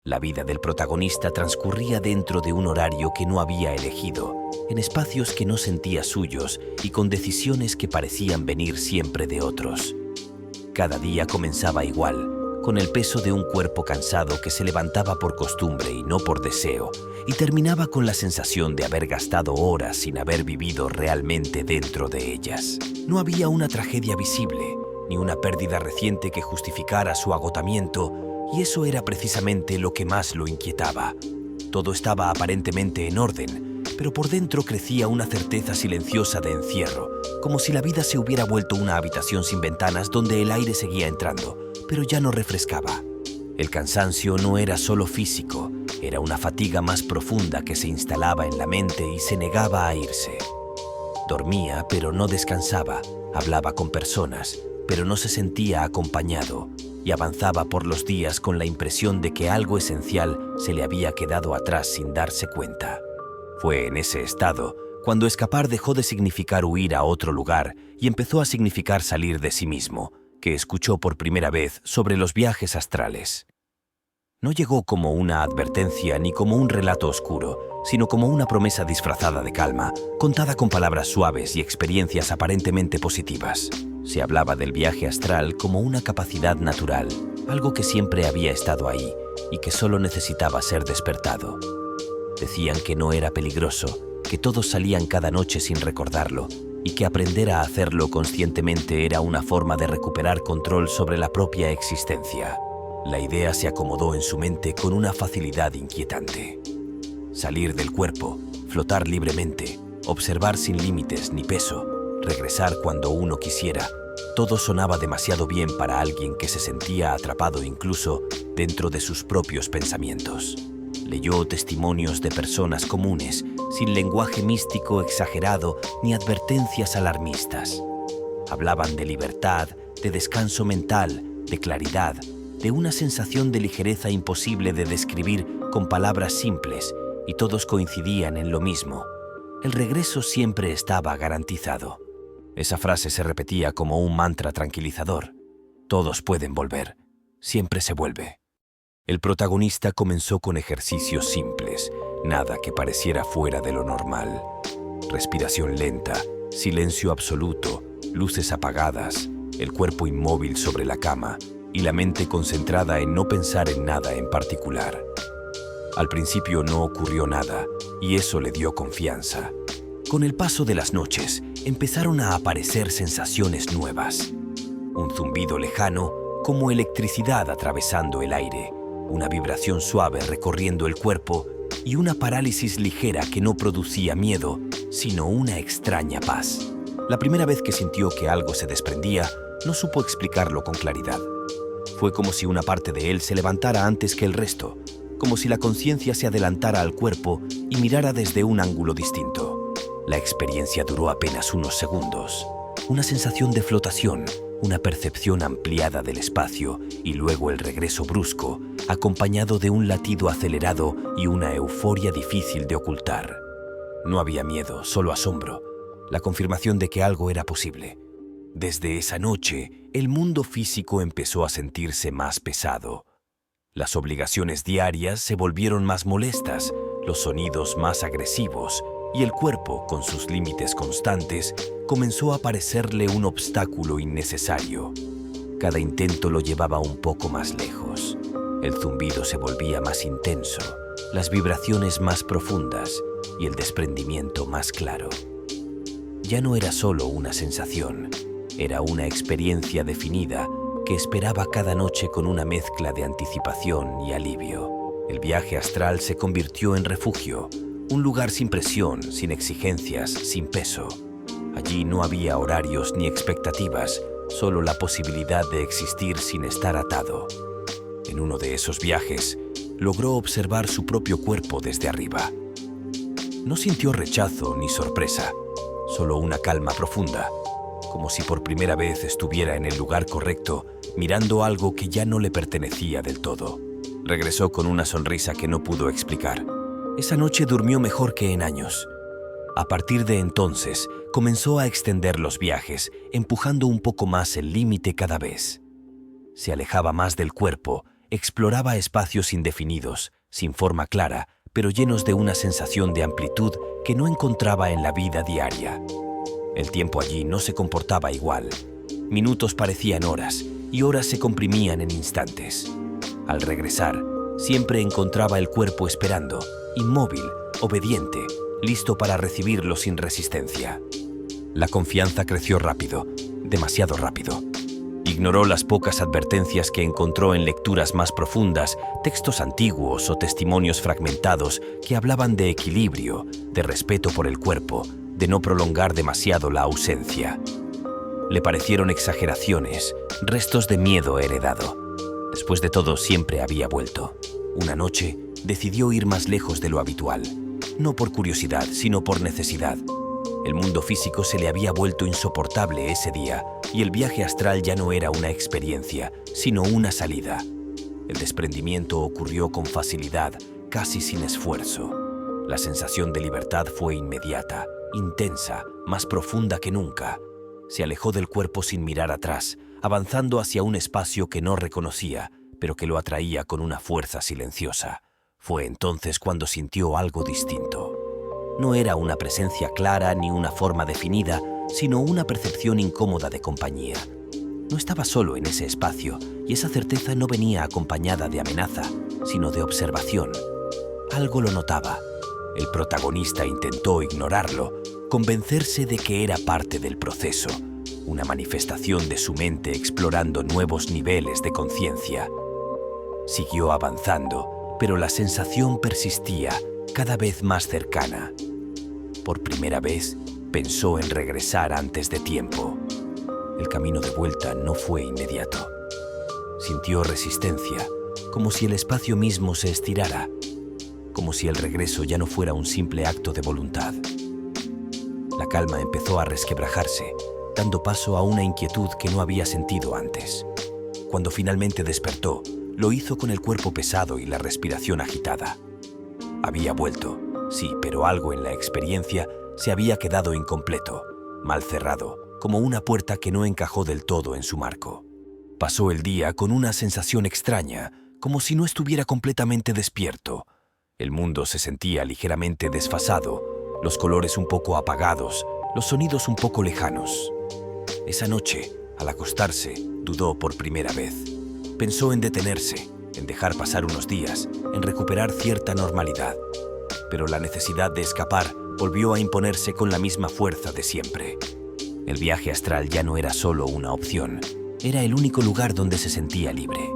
La vida del protagonista transcurría dentro de un horario que no había elegido, en espacios que no sentía suyos y con decisiones que parecían venir siempre de otros. Cada día comenzaba igual, con el peso de un cuerpo cansado que se levantaba por costumbre y no por deseo, y terminaba con la sensación de haber gastado horas sin haber vivido realmente dentro de ellas. No había una tragedia visible, ni una pérdida reciente que justificara su agotamiento, y eso era precisamente lo que más lo inquietaba. Todo estaba aparentemente en orden, pero por dentro crecía una certeza silenciosa de encierro, como si la vida se hubiera vuelto una habitación sin ventanas donde el aire seguía entrando, pero ya no refrescaba. El cansancio no era solo físico, era una fatiga más profunda que se instalaba en la mente y se negaba a irse. Dormía, pero no descansaba, hablaba con personas, pero no se sentía acompañado, y avanzaba por los días con la impresión de que algo esencial se le había quedado atrás sin darse cuenta. Fue en ese estado cuando escapar dejó de significar huir a otro lugar y empezó a significar salir de sí mismo, que escuchó por primera vez sobre los viajes astrales. No llegó como una advertencia ni como un relato oscuro, sino como una promesa disfrazada de calma, contada con palabras suaves y experiencias aparentemente positivas. Se hablaba del viaje astral como una capacidad natural, algo que siempre había estado ahí y que solo necesitaba ser despertado. Decían que no era peligroso, que todos salían cada noche sin recordarlo y que aprender a hacerlo conscientemente era una forma de recuperar control sobre la propia existencia. La idea se acomodó en su mente con una facilidad inquietante. Salir del cuerpo, flotar libremente, observar sin límites ni peso, regresar cuando uno quisiera, todo sonaba demasiado bien para alguien que se sentía atrapado incluso dentro de sus propios pensamientos. Leyó testimonios de personas comunes, sin lenguaje místico exagerado ni advertencias alarmistas. Hablaban de libertad, de descanso mental, de claridad, de una sensación de ligereza imposible de describir con palabras simples, y todos coincidían en lo mismo. El regreso siempre estaba garantizado. Esa frase se repetía como un mantra tranquilizador. Todos pueden volver. Siempre se vuelve. El protagonista comenzó con ejercicios simples, nada que pareciera fuera de lo normal. Respiración lenta, silencio absoluto, luces apagadas, el cuerpo inmóvil sobre la cama y la mente concentrada en no pensar en nada en particular. Al principio no ocurrió nada, y eso le dio confianza. Con el paso de las noches, empezaron a aparecer sensaciones nuevas. Un zumbido lejano, como electricidad atravesando el aire, una vibración suave recorriendo el cuerpo y una parálisis ligera que no producía miedo, sino una extraña paz. La primera vez que sintió que algo se desprendía, no supo explicarlo con claridad. Fue como si una parte de él se levantara antes que el resto, como si la conciencia se adelantara al cuerpo y mirara desde un ángulo distinto. La experiencia duró apenas unos segundos. Una sensación de flotación, una percepción ampliada del espacio y luego el regreso brusco, acompañado de un latido acelerado y una euforia difícil de ocultar. No había miedo, solo asombro, la confirmación de que algo era posible. Desde esa noche, el mundo físico empezó a sentirse más pesado. Las obligaciones diarias se volvieron más molestas, los sonidos más agresivos, y el cuerpo, con sus límites constantes, comenzó a parecerle un obstáculo innecesario. Cada intento lo llevaba un poco más lejos. El zumbido se volvía más intenso, las vibraciones más profundas y el desprendimiento más claro. Ya no era solo una sensación, era una experiencia definida que esperaba cada noche con una mezcla de anticipación y alivio. El viaje astral se convirtió en refugio, un lugar sin presión, sin exigencias, sin peso. Allí no había horarios ni expectativas, solo la posibilidad de existir sin estar atado. En uno de esos viajes, logró observar su propio cuerpo desde arriba. No sintió rechazo ni sorpresa, solo una calma profunda, como si por primera vez estuviera en el lugar correcto, mirando algo que ya no le pertenecía del todo. Regresó con una sonrisa que no pudo explicar. Esa noche durmió mejor que en años. A partir de entonces, comenzó a extender los viajes, empujando un poco más el límite cada vez. Se alejaba más del cuerpo, exploraba espacios indefinidos, sin forma clara, pero llenos de una sensación de amplitud que no encontraba en la vida diaria. El tiempo allí no se comportaba igual. Minutos parecían horas y horas se comprimían en instantes. Al regresar, siempre encontraba el cuerpo esperando, inmóvil, obediente, listo para recibirlo sin resistencia. La confianza creció rápido, demasiado rápido. Ignoró las pocas advertencias que encontró en lecturas más profundas, textos antiguos o testimonios fragmentados que hablaban de equilibrio, de respeto por el cuerpo, de no prolongar demasiado la ausencia. Le parecieron exageraciones, restos de miedo heredado. Después de todo, siempre había vuelto. Una noche, decidió ir más lejos de lo habitual. No por curiosidad, sino por necesidad. El mundo físico se le había vuelto insoportable ese día, y el viaje astral ya no era una experiencia, sino una salida. El desprendimiento ocurrió con facilidad, casi sin esfuerzo. La sensación de libertad fue inmediata, intensa, más profunda que nunca. Se alejó del cuerpo sin mirar atrás, avanzando hacia un espacio que no reconocía, pero que lo atraía con una fuerza silenciosa. Fue entonces cuando sintió algo distinto. No era una presencia clara ni una forma definida, sino una percepción incómoda de compañía. No estaba solo en ese espacio, y esa certeza no venía acompañada de amenaza, sino de observación. Algo lo notaba. El protagonista intentó ignorarlo, convencerse de que era parte del proceso, una manifestación de su mente explorando nuevos niveles de conciencia. Siguió avanzando, pero la sensación persistía, cada vez más cercana. Por primera vez, pensó en regresar antes de tiempo. El camino de vuelta no fue inmediato. Sintió resistencia, como si el espacio mismo se estirara, como si el regreso ya no fuera un simple acto de voluntad. La calma empezó a resquebrajarse, dando paso a una inquietud que no había sentido antes. Cuando finalmente despertó, lo hizo con el cuerpo pesado y la respiración agitada. Había vuelto, sí, pero algo en la experiencia se había quedado incompleto, mal cerrado, como una puerta que no encajó del todo en su marco. Pasó el día con una sensación extraña, como si no estuviera completamente despierto. El mundo se sentía ligeramente desfasado, los colores un poco apagados, los sonidos un poco lejanos. Esa noche, al acostarse, dudó por primera vez. Pensó en detenerse, en dejar pasar unos días, en recuperar cierta normalidad. Pero la necesidad de escapar volvió a imponerse con la misma fuerza de siempre. El viaje astral ya no era solo una opción, era el único lugar donde se sentía libre.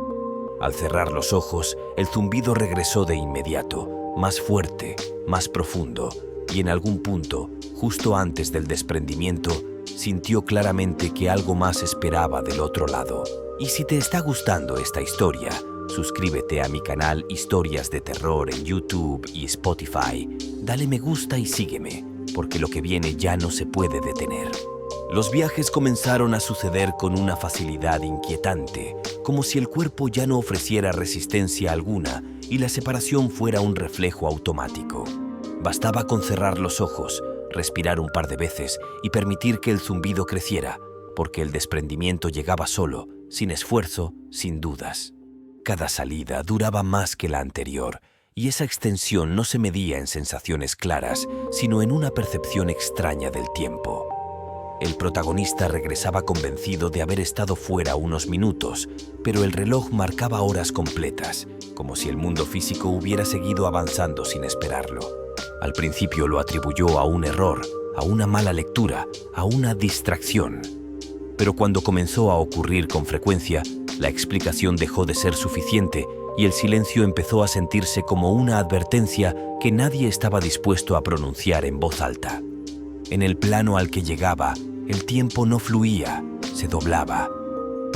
Al cerrar los ojos, el zumbido regresó de inmediato, más fuerte, más profundo, y en algún punto, justo antes del desprendimiento, sintió claramente que algo más esperaba del otro lado. Y si te está gustando esta historia, suscríbete a mi canal Historias de Terror en YouTube y Spotify, dale me gusta y sígueme, porque lo que viene ya no se puede detener. Los viajes comenzaron a suceder con una facilidad inquietante, como si el cuerpo ya no ofreciera resistencia alguna y la separación fuera un reflejo automático. Bastaba con cerrar los ojos, respirar un par de veces y permitir que el zumbido creciera, porque el desprendimiento llegaba solo, sin esfuerzo, sin dudas. Cada salida duraba más que la anterior, y esa extensión no se medía en sensaciones claras, sino en una percepción extraña del tiempo. El protagonista regresaba convencido de haber estado fuera unos minutos, pero el reloj marcaba horas completas, como si el mundo físico hubiera seguido avanzando sin esperarlo. Al principio lo atribuyó a un error, a una mala lectura, a una distracción. Pero cuando comenzó a ocurrir con frecuencia, la explicación dejó de ser suficiente y el silencio empezó a sentirse como una advertencia que nadie estaba dispuesto a pronunciar en voz alta. En el plano al que llegaba, el tiempo no fluía, se doblaba.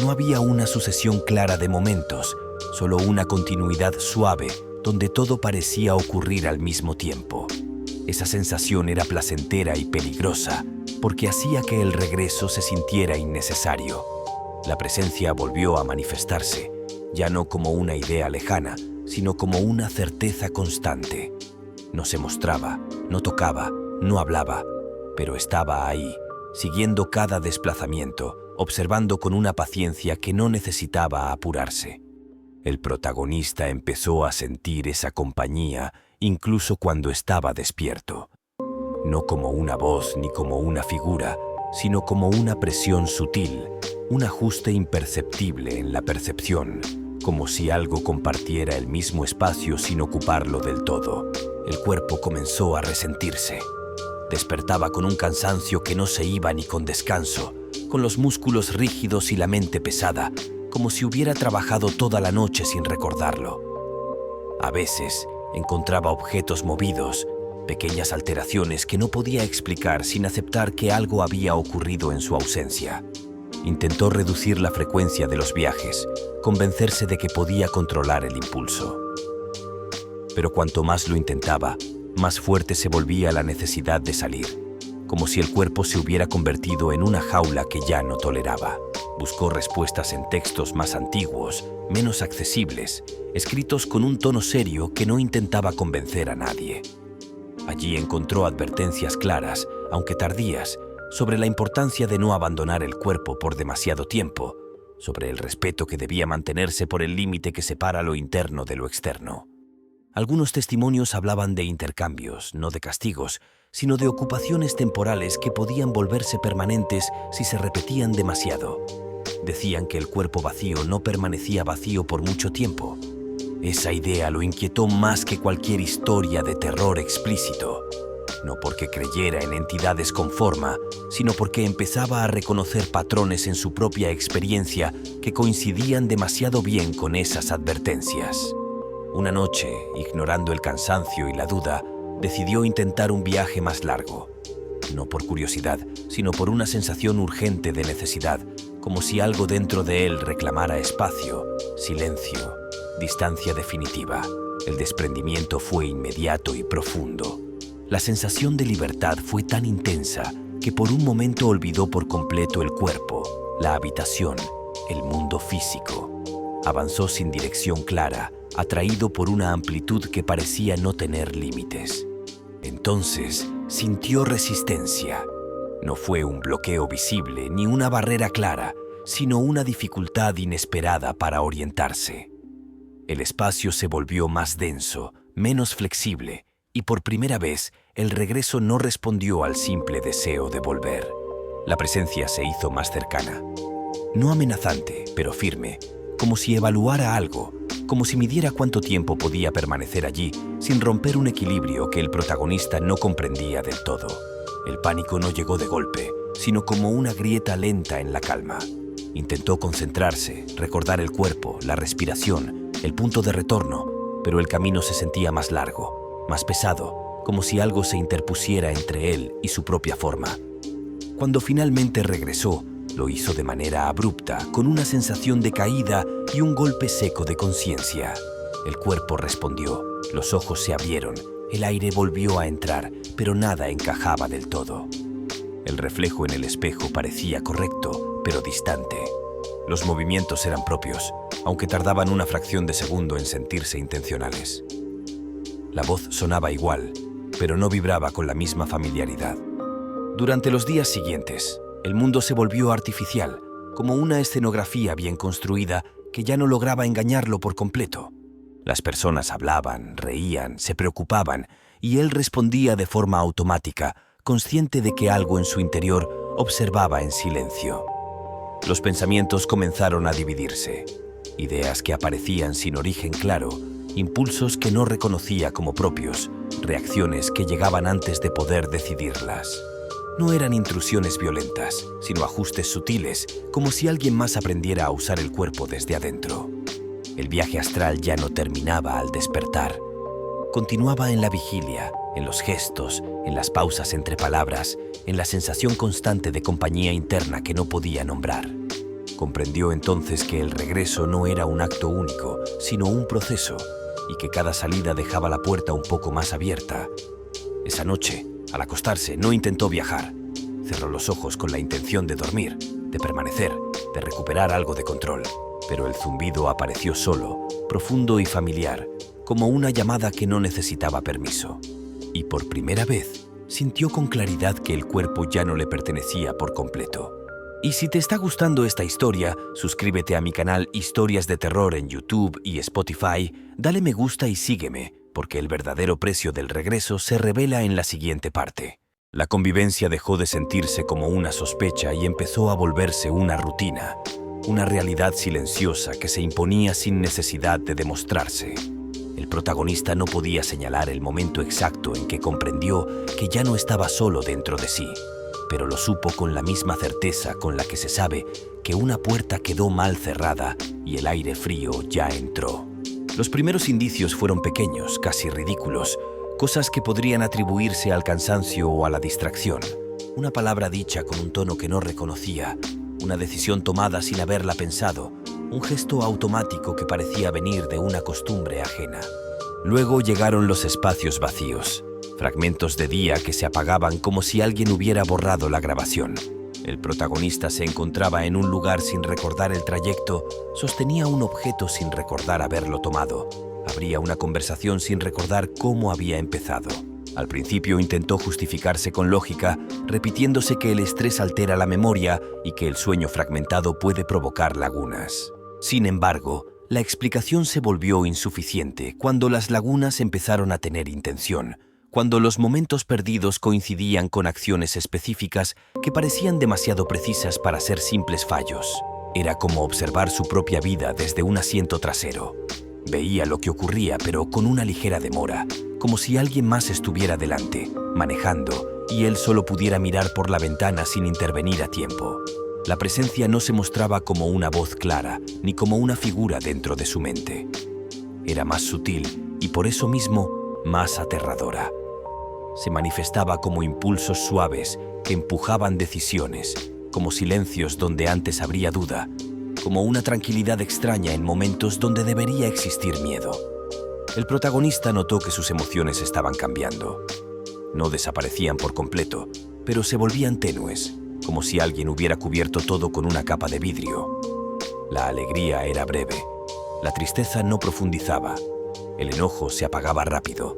No había una sucesión clara de momentos, solo una continuidad suave donde todo parecía ocurrir al mismo tiempo. Esa sensación era placentera y peligrosa, porque hacía que el regreso se sintiera innecesario. La presencia volvió a manifestarse, ya no como una idea lejana, sino como una certeza constante. No se mostraba, no tocaba, no hablaba, pero estaba ahí, siguiendo cada desplazamiento, observando con una paciencia que no necesitaba apurarse. El protagonista empezó a sentir esa compañía incluso cuando estaba despierto. No como una voz ni como una figura, sino como una presión sutil, un ajuste imperceptible en la percepción, como si algo compartiera el mismo espacio sin ocuparlo del todo. El cuerpo comenzó a resentirse. Despertaba con un cansancio que no se iba ni con descanso, con los músculos rígidos y la mente pesada, como si hubiera trabajado toda la noche sin recordarlo. A veces encontraba objetos movidos, pequeñas alteraciones que no podía explicar sin aceptar que algo había ocurrido en su ausencia. Intentó reducir la frecuencia de los viajes, convencerse de que podía controlar el impulso. Pero cuanto más lo intentaba, más fuerte se volvía la necesidad de salir, como si el cuerpo se hubiera convertido en una jaula que ya no toleraba. Buscó respuestas en textos más antiguos, menos accesibles, escritos con un tono serio que no intentaba convencer a nadie. Allí encontró advertencias claras, aunque tardías, sobre la importancia de no abandonar el cuerpo por demasiado tiempo, sobre el respeto que debía mantenerse por el límite que separa lo interno de lo externo. Algunos testimonios hablaban de intercambios, no de castigos, sino de ocupaciones temporales que podían volverse permanentes si se repetían demasiado. Decían que el cuerpo vacío no permanecía vacío por mucho tiempo. Esa idea lo inquietó más que cualquier historia de terror explícito. No porque creyera en entidades con forma, sino porque empezaba a reconocer patrones en su propia experiencia que coincidían demasiado bien con esas advertencias. Una noche, ignorando el cansancio y la duda, decidió intentar un viaje más largo. No por curiosidad, sino por una sensación urgente de necesidad, como si algo dentro de él reclamara espacio, silencio, distancia definitiva. El desprendimiento fue inmediato y profundo. La sensación de libertad fue tan intensa que por un momento olvidó por completo el cuerpo, la habitación, el mundo físico. Avanzó sin dirección clara, atraído por una amplitud que parecía no tener límites. Entonces sintió resistencia. No fue un bloqueo visible ni una barrera clara, sino una dificultad inesperada para orientarse. El espacio se volvió más denso, menos flexible, y por primera vez el regreso no respondió al simple deseo de volver. La presencia se hizo más cercana. No amenazante, pero firme, como si evaluara algo, como si midiera cuánto tiempo podía permanecer allí sin romper un equilibrio que el protagonista no comprendía del todo. El pánico no llegó de golpe, sino como una grieta lenta en la calma. Intentó concentrarse, recordar el cuerpo, la respiración, el punto de retorno, pero el camino se sentía más largo, más pesado, como si algo se interpusiera entre él y su propia forma. Cuando finalmente regresó, lo hizo de manera abrupta, con una sensación de caída y un golpe seco de conciencia. El cuerpo respondió, los ojos se abrieron, el aire volvió a entrar, pero nada encajaba del todo. El reflejo en el espejo parecía correcto, pero distante. Los movimientos eran propios, aunque tardaban una fracción de segundo en sentirse intencionales. La voz sonaba igual, pero no vibraba con la misma familiaridad. Durante los días siguientes, el mundo se volvió artificial, como una escenografía bien construida que ya no lograba engañarlo por completo. Las personas hablaban, reían, se preocupaban, y él respondía de forma automática, consciente de que algo en su interior observaba en silencio. Los pensamientos comenzaron a dividirse, ideas que aparecían sin origen claro, impulsos que no reconocía como propios, reacciones que llegaban antes de poder decidirlas. No eran intrusiones violentas, sino ajustes sutiles, como si alguien más aprendiera a usar el cuerpo desde adentro. El viaje astral ya no terminaba al despertar. Continuaba en la vigilia, en los gestos, en las pausas entre palabras, en la sensación constante de compañía interna que no podía nombrar. Comprendió entonces que el regreso no era un acto único, sino un proceso, y que cada salida dejaba la puerta un poco más abierta. Esa noche, al acostarse, no intentó viajar. Cerró los ojos con la intención de dormir, de permanecer, de recuperar algo de control. Pero el zumbido apareció solo, profundo y familiar, como una llamada que no necesitaba permiso. Y por primera vez, sintió con claridad que el cuerpo ya no le pertenecía por completo. Y si te está gustando esta historia, suscríbete a mi canal Historias de Terror en YouTube y Spotify, dale me gusta y sígueme, porque el verdadero precio del regreso se revela en la siguiente parte. La convivencia dejó de sentirse como una sospecha y empezó a volverse una rutina, una realidad silenciosa que se imponía sin necesidad de demostrarse. El protagonista no podía señalar el momento exacto en que comprendió que ya no estaba solo dentro de sí, pero lo supo con la misma certeza con la que se sabe que una puerta quedó mal cerrada y el aire frío ya entró. Los primeros indicios fueron pequeños, casi ridículos, cosas que podrían atribuirse al cansancio o a la distracción. Una palabra dicha con un tono que no reconocía, una decisión tomada sin haberla pensado, un gesto automático que parecía venir de una costumbre ajena. Luego llegaron los espacios vacíos, fragmentos de día que se apagaban como si alguien hubiera borrado la grabación. El protagonista se encontraba en un lugar sin recordar el trayecto, sostenía un objeto sin recordar haberlo tomado, abría una conversación sin recordar cómo había empezado. Al principio intentó justificarse con lógica, repitiéndose que el estrés altera la memoria y que el sueño fragmentado puede provocar lagunas. Sin embargo, la explicación se volvió insuficiente cuando las lagunas empezaron a tener intención, cuando los momentos perdidos coincidían con acciones específicas que parecían demasiado precisas para ser simples fallos. Era como observar su propia vida desde un asiento trasero. Veía lo que ocurría, pero con una ligera demora, como si alguien más estuviera delante, manejando, y él solo pudiera mirar por la ventana sin intervenir a tiempo. La presencia no se mostraba como una voz clara, ni como una figura dentro de su mente. Era más sutil y por eso mismo más aterradora. Se manifestaba como impulsos suaves que empujaban decisiones, como silencios donde antes habría duda, como una tranquilidad extraña en momentos donde debería existir miedo. El protagonista notó que sus emociones estaban cambiando. No desaparecían por completo, pero se volvían tenues, como si alguien hubiera cubierto todo con una capa de vidrio. La alegría era breve, la tristeza no profundizaba, el enojo se apagaba rápido,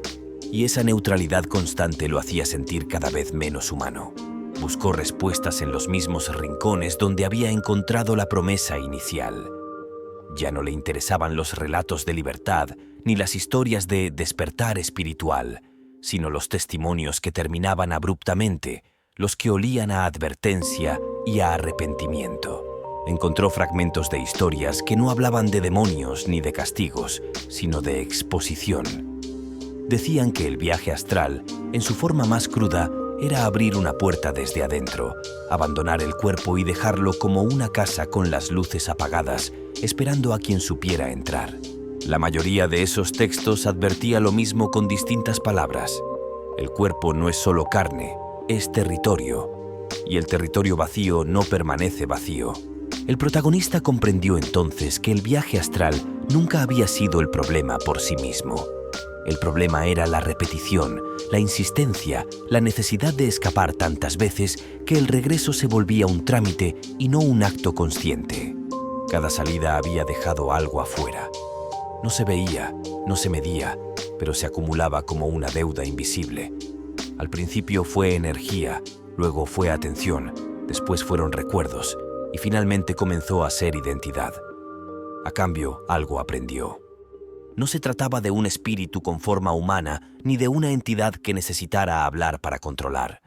y esa neutralidad constante lo hacía sentir cada vez menos humano. Buscó respuestas en los mismos rincones donde había encontrado la promesa inicial. Ya no le interesaban los relatos de libertad ni las historias de despertar espiritual, sino los testimonios que terminaban abruptamente, los que olían a advertencia y a arrepentimiento. Encontró fragmentos de historias que no hablaban de demonios ni de castigos, sino de exposición. Decían que el viaje astral, en su forma más cruda, era abrir una puerta desde adentro, abandonar el cuerpo y dejarlo como una casa con las luces apagadas, esperando a quien supiera entrar. La mayoría de esos textos advertía lo mismo con distintas palabras. El cuerpo no es solo carne, es territorio, y el territorio vacío no permanece vacío. El protagonista comprendió entonces que el viaje astral nunca había sido el problema por sí mismo. El problema era la repetición, la insistencia, la necesidad de escapar tantas veces que el regreso se volvía un trámite y no un acto consciente. Cada salida había dejado algo afuera. No se veía, no se medía, pero se acumulaba como una deuda invisible. Al principio fue energía, luego fue atención, después fueron recuerdos y finalmente comenzó a ser identidad. A cambio, algo aprendió. No se trataba de un espíritu con forma humana ni de una entidad que necesitara hablar para controlar.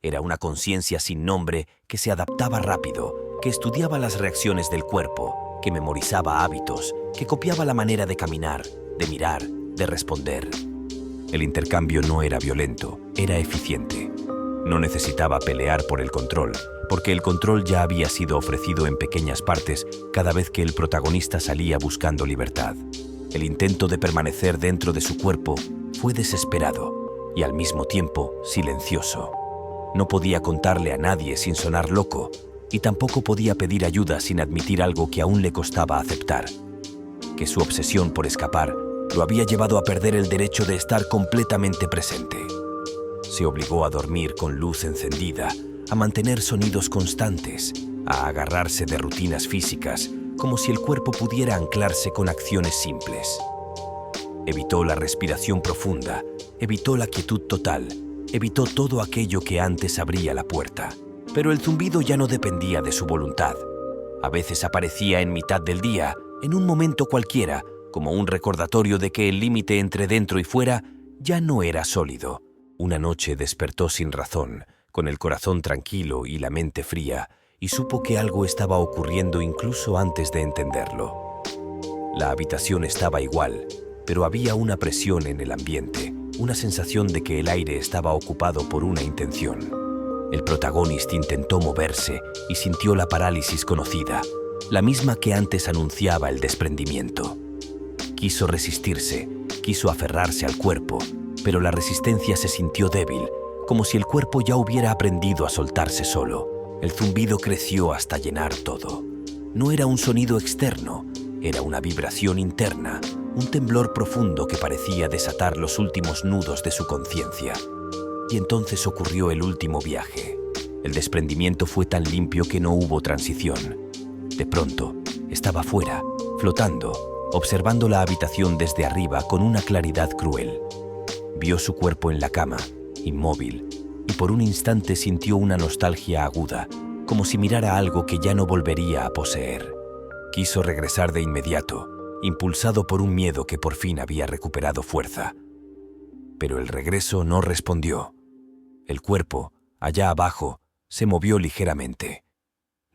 Era una conciencia sin nombre que se adaptaba rápido, que estudiaba las reacciones del cuerpo, que memorizaba hábitos, que copiaba la manera de caminar, de mirar, de responder. El intercambio no era violento, era eficiente. No necesitaba pelear por el control, porque el control ya había sido ofrecido en pequeñas partes cada vez que el protagonista salía buscando libertad. El intento de permanecer dentro de su cuerpo fue desesperado y al mismo tiempo silencioso. No podía contarle a nadie sin sonar loco y tampoco podía pedir ayuda sin admitir algo que aún le costaba aceptar: que su obsesión por escapar lo había llevado a perder el derecho de estar completamente presente. Se obligó a dormir con luz encendida, a mantener sonidos constantes, a agarrarse de rutinas físicas, como si el cuerpo pudiera anclarse con acciones simples. Evitó la respiración profunda, evitó la quietud total, evitó todo aquello que antes abría la puerta. Pero el zumbido ya no dependía de su voluntad. A veces aparecía en mitad del día, en un momento cualquiera, como un recordatorio de que el límite entre dentro y fuera ya no era sólido. Una noche despertó sin razón, con el corazón tranquilo y la mente fría, y supo que algo estaba ocurriendo incluso antes de entenderlo. La habitación estaba igual, pero había una presión en el ambiente, una sensación de que el aire estaba ocupado por una intención. El protagonista intentó moverse y sintió la parálisis conocida, la misma que antes anunciaba el desprendimiento. Quiso resistirse, quiso aferrarse al cuerpo, pero la resistencia se sintió débil, como si el cuerpo ya hubiera aprendido a soltarse solo. El zumbido creció hasta llenar todo. No era un sonido externo, era una vibración interna, un temblor profundo que parecía desatar los últimos nudos de su conciencia. Y entonces ocurrió el último viaje. El desprendimiento fue tan limpio que no hubo transición. De pronto, estaba fuera, flotando, observando la habitación desde arriba con una claridad cruel. Vio su cuerpo en la cama, inmóvil, y por un instante sintió una nostalgia aguda, como si mirara algo que ya no volvería a poseer. Quiso regresar de inmediato, impulsado por un miedo que por fin había recuperado fuerza. Pero el regreso no respondió. El cuerpo, allá abajo, se movió ligeramente.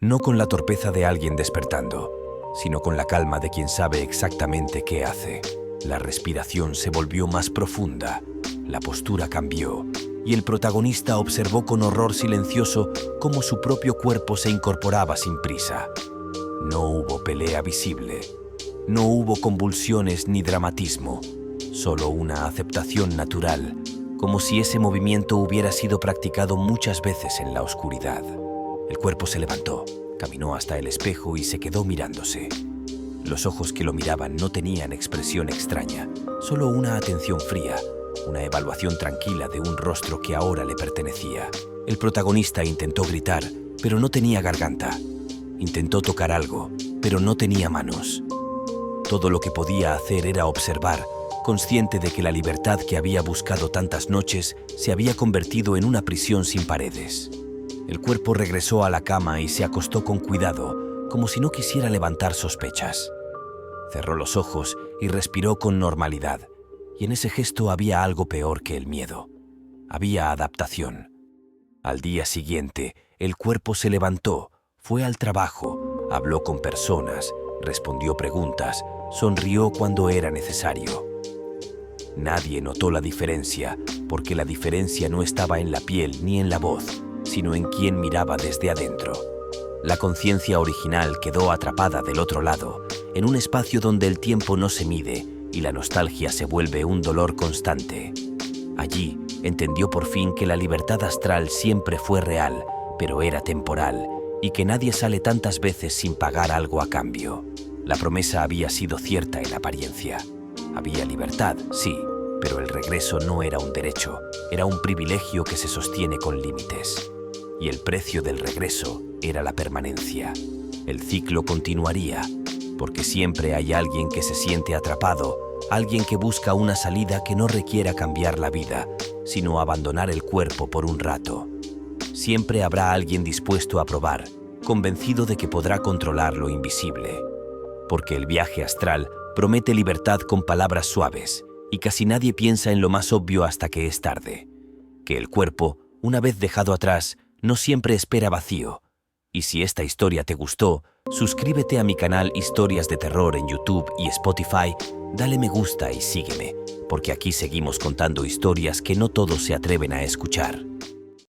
No con la torpeza de alguien despertando, sino con la calma de quien sabe exactamente qué hace. La respiración se volvió más profunda, la postura cambió, y el protagonista observó con horror silencioso cómo su propio cuerpo se incorporaba sin prisa. No hubo pelea visible, no hubo convulsiones ni dramatismo, solo una aceptación natural, como si ese movimiento hubiera sido practicado muchas veces en la oscuridad. El cuerpo se levantó, caminó hasta el espejo y se quedó mirándose. Los ojos que lo miraban no tenían expresión extraña, solo una atención fría, una evaluación tranquila de un rostro que ahora le pertenecía. El protagonista intentó gritar, pero no tenía garganta. Intentó tocar algo, pero no tenía manos. Todo lo que podía hacer era observar, consciente de que la libertad que había buscado tantas noches se había convertido en una prisión sin paredes. El cuerpo regresó a la cama y se acostó con cuidado, como si no quisiera levantar sospechas. Cerró los ojos y respiró con normalidad, y en ese gesto había algo peor que el miedo. Había adaptación. Al día siguiente, el cuerpo se levantó, fue al trabajo, habló con personas, respondió preguntas, sonrió cuando era necesario. Nadie notó la diferencia, porque la diferencia no estaba en la piel ni en la voz, sino en quien miraba desde adentro. La conciencia original quedó atrapada del otro lado, en un espacio donde el tiempo no se mide y la nostalgia se vuelve un dolor constante. Allí entendió por fin que la libertad astral siempre fue real, pero era temporal, y que nadie sale tantas veces sin pagar algo a cambio. La promesa había sido cierta en apariencia. Había libertad, sí, pero el regreso no era un derecho, era un privilegio que se sostiene con límites. Y el precio del regreso era la permanencia. El ciclo continuaría, porque siempre hay alguien que se siente atrapado, alguien que busca una salida que no requiera cambiar la vida, sino abandonar el cuerpo por un rato. Siempre habrá alguien dispuesto a probar, convencido de que podrá controlar lo invisible. Porque el viaje astral promete libertad con palabras suaves, y casi nadie piensa en lo más obvio hasta que es tarde. Que el cuerpo, una vez dejado atrás, no siempre espera vacío. Y si esta historia te gustó, suscríbete a mi canal Historias de Terror en YouTube y Spotify, dale me gusta y sígueme, porque aquí seguimos contando historias que no todos se atreven a escuchar.